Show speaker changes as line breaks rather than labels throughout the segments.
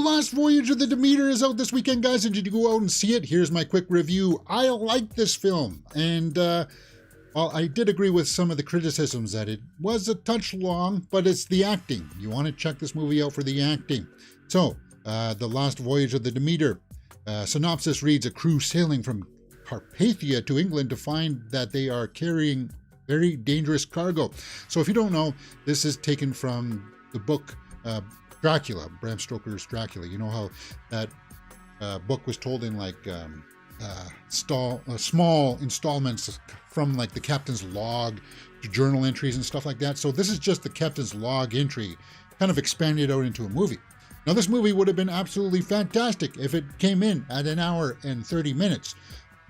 Last Voyage of the Demeter is out this weekend, guys, and did you go out and see it? Here's my quick review. I like this film, and well, I did agree with some of the criticisms that it was a touch long, but it's the acting. You want to check this movie out for the acting. So, The Last Voyage of the Demeter. Synopsis reads, a crew sailing from Carpathia to England to find that they are carrying very dangerous cargo. So if you don't know, this is taken from the book Dracula, Bram Stoker's Dracula. You know how that book was told in like small installments from like the captain's log to journal entries and stuff like that. So this is just the captain's log entry kind of expanded out into a movie. Now this movie would have been absolutely fantastic if it came in at an hour and 30 minutes,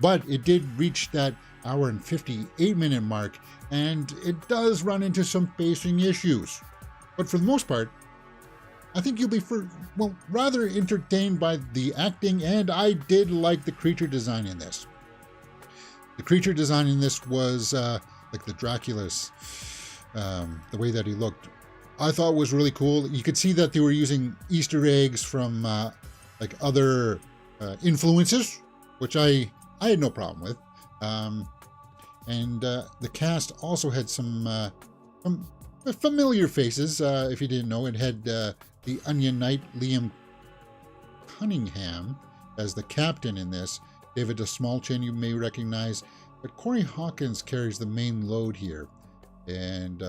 but it did reach that hour and 58-minute mark, and it does run into some pacing issues. But for the most part, I think you'll be rather entertained by the acting, and I did like the creature design in this. The creature design in this was like the Dracula's, the way that he looked, I thought was really cool. You could see that they were using Easter eggs from like other influences, which I had no problem with. And the cast also had some familiar faces. If you didn't know, it had the Onion Knight Liam Cunningham as the captain in this. David Smallchin you may recognize, but Corey Hawkins carries the main load here, and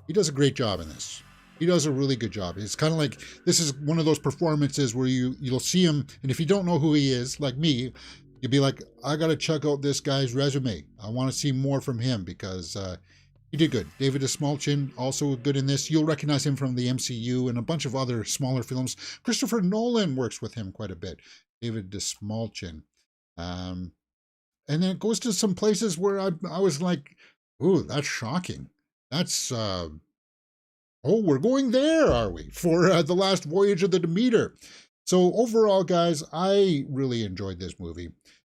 he does a great job in this. He does a really good job. It's kind of like, this is one of those performances where you'll see him, and if you don't know who he is, like me, you'll be like, I got to check out this guy's resume. I want to see more from him because he did good. David Smallchin, also good in this. You'll recognize him from the MCU and a bunch of other smaller films. Christopher Nolan works with him quite a bit. David Smallchin. And then it goes to some places where I was like, ooh, that's shocking. That's, oh, we're going there, are we? For The Last Voyage of the Demeter. So overall, guys, I really enjoyed this movie.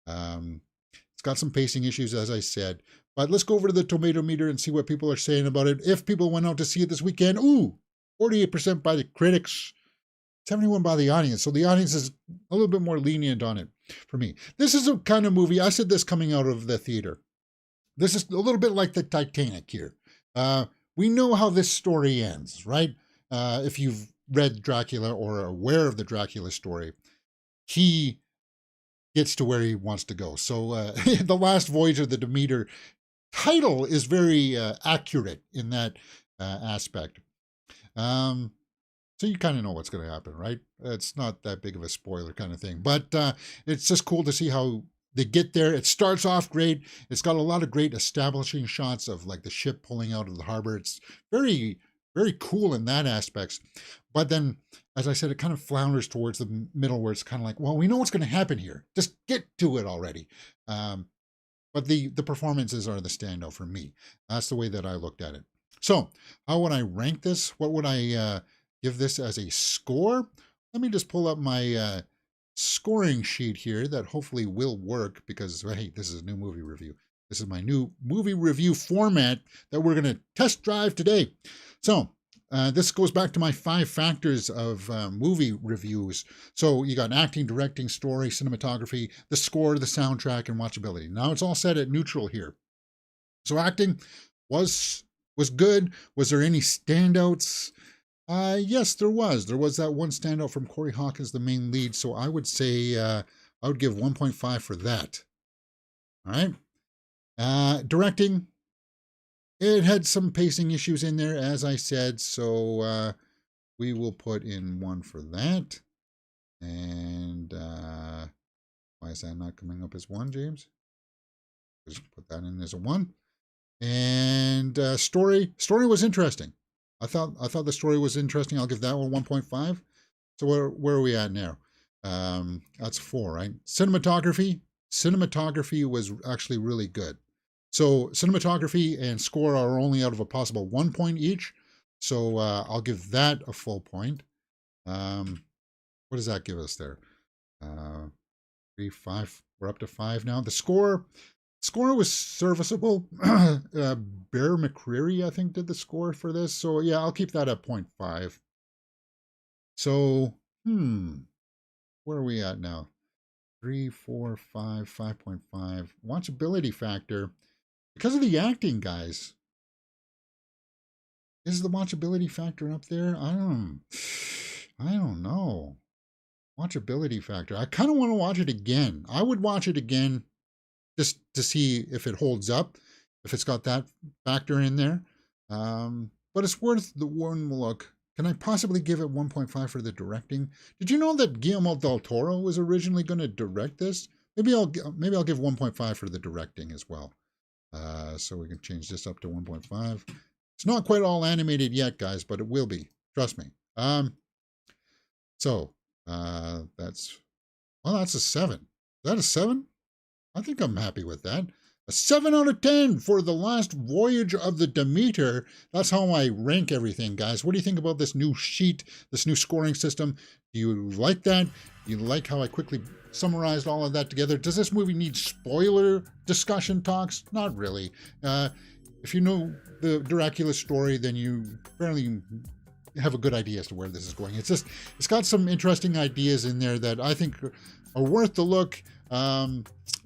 It's got some pacing issues, as I said. But let's go over to the tomato meter and see what people are saying about it. If people went out to see it this weekend, ooh, 48% by the critics, 71% by the audience. So the audience is a little bit more lenient on it for me. This is a kind of movie, I said this coming out of the theater. This is a little bit like the Titanic here. We know how this story ends, right? If you've read Dracula or are aware of the Dracula story, he gets to where he wants to go. So The Last Voyage of the Demeter title is very accurate in that aspect. So you kind of know what's going to happen, right? It's not that big of a spoiler kind of thing, but it's just cool to see how they get there. It starts off great. It's got a lot of great establishing shots of like the ship pulling out of the harbor. It's very, very cool in that aspect. But then, as I said, it kind of flounders towards the middle where it's kind of like, well, we know what's going to happen here. Just get to it already. But the performances are the standout for me. That's the way that I looked at it. So how would I rank this? What would I give this as a score? Let me just pull up my scoring sheet here that hopefully will work because, hey, this is a new movie review. This is my new movie review format that we're going to test drive today. So this goes back to my 5 factors of movie reviews. So you got acting, directing, story, cinematography, the score, the soundtrack, and watchability. Now it's all set at neutral here. So acting was good. Was there any standouts? Yes, there was. There was that one standout from Corey Hawkins, the main lead. So I would say I would give 1.5 for that. All right. Directing, it had some pacing issues in there, as I said. So we will put in 1 for that. And why is that not coming up as 1, James? Just put that in as a 1. And story was interesting. I thought the story was interesting. I'll give that one 1.5. So where are we at now? That's 4, right? Cinematography was actually really good. So cinematography and score are only out of a possible 1 point each. So I'll give that a full point. What does that give us there? 3, 5. We're up to 5 now. The score was serviceable. Bear McCreary, I think, did the score for this. So yeah, I'll keep that at 0.5. So Where are we at now? 3, 4, 5, 5.5. Watchability factor. Because of the acting, guys. Is the watchability factor up there? I don't know. Watchability factor. I kind of want to watch it again. I would watch it again just to see if it holds up, if it's got that factor in there. But it's worth the one look. Can I possibly give it 1.5 for the directing? Did you know that Guillermo del Toro was originally going to direct this? Maybe I'll give 1.5 for the directing as well. So we can change this up to 1.5. It's not quite all animated yet, guys, but it will be. Trust me. That's a 7. Is that a 7? I think I'm happy with that. A 7 out of 10 for The Last Voyage of the Demeter. That's how I rank everything, guys. What do you think about this new sheet, this new scoring system? Do you like that? Do you like how I quickly summarized all of that together? Does this movie need spoiler discussion talks? Not really. If you know the Dracula story, then you fairly have a good idea as to where this is going. It's got some interesting ideas in there that I think are worth the look.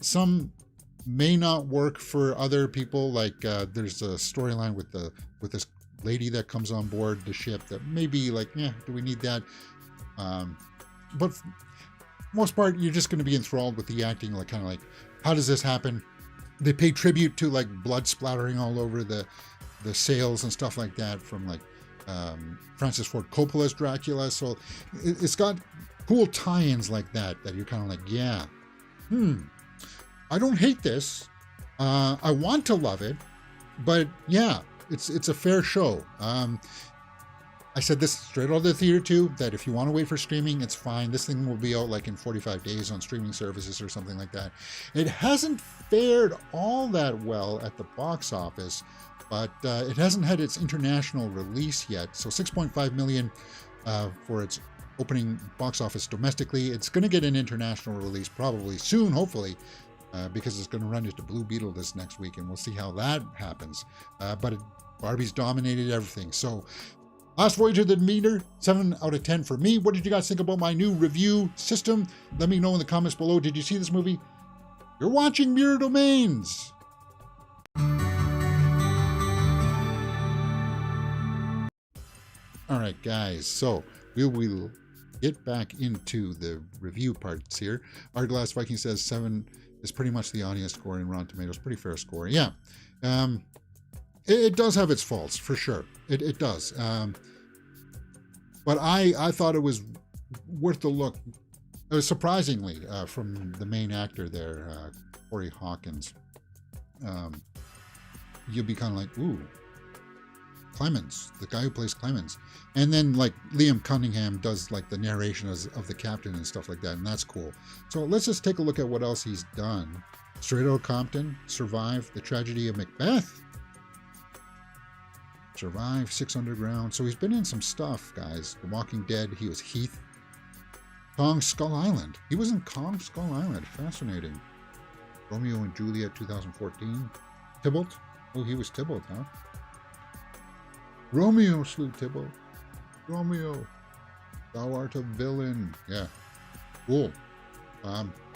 Some may not work for other people. Like there's a storyline with this lady that comes on board the ship that may be like, yeah, do we need that? But for the most part, you're just going to be enthralled with the acting. Like kind of like, how does this happen? They pay tribute to like blood splattering all over the sails and stuff like that from like Francis Ford Coppola's Dracula. So it's got cool tie-ins like that you're kind of like, yeah, I don't hate this. I want to love it, but yeah, it's a fair show. I said this straight out of the theater too, that if you want to wait for streaming, it's fine. This thing will be out like in 45 days on streaming services or something like that. It hasn't fared all that well at the box office, but it hasn't had its international release yet. So 6.5 million for its opening box office domestically. It's going to get an international release probably soon, hopefully, because it's going to run into Blue Beetle this next week, and we'll see how that happens. But Barbie's dominated everything. So Last Voyage of the Demeter, 7 out of 10 for me. What did you guys think about my new review system? Let me know in the comments below. Did you see this movie? You're watching Mirror Domains. All right, guys. So we will get back into the review parts here. Our Glass Viking says 7 is pretty much the audience score in Rotten Tomatoes. Pretty fair score. Yeah. It does have its faults, for sure. It does. But I thought it was worth the look. Surprisingly, from the main actor there, Corey Hawkins. You'll be kind of like, ooh, Clemens, the guy who plays Clemens. And then like Liam Cunningham does like the narration of the captain and stuff like that, and that's cool. So let's just take a look at what else he's done. Straight Outta Compton, Survive, The Tragedy of Macbeth, Survive, 6 Underground. So he's been in some stuff, guys. The Walking Dead, he was Heath. Kong Skull Island. He was in Kong Skull Island. Fascinating. Romeo and Juliet, 2014. Tybalt. Oh, he was Tybalt, huh? Romeo slew Tybalt. Romeo, thou art a villain. Yeah, cool.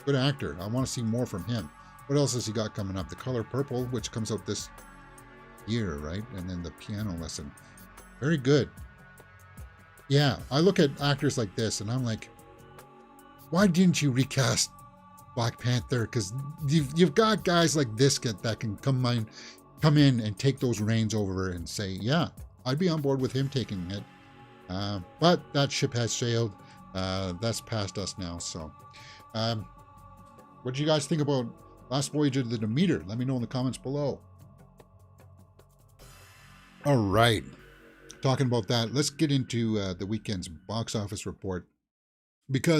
Good actor. I want to see more from him. What else has he got coming up? The Color Purple, which comes out this year, right? And then The Piano Lesson. Very good. Yeah, I look at actors like this and I'm like, why didn't you recast Black Panther? Because you've got guys like this that can come in and take those reins over and say, yeah, I'd be on board with him taking it. But that ship has sailed. That's past us now. So what do you guys think about Last Voyage of the Demeter? Let me know in the comments below. All right. Talking about that, let's get into the weekend's box office report. Because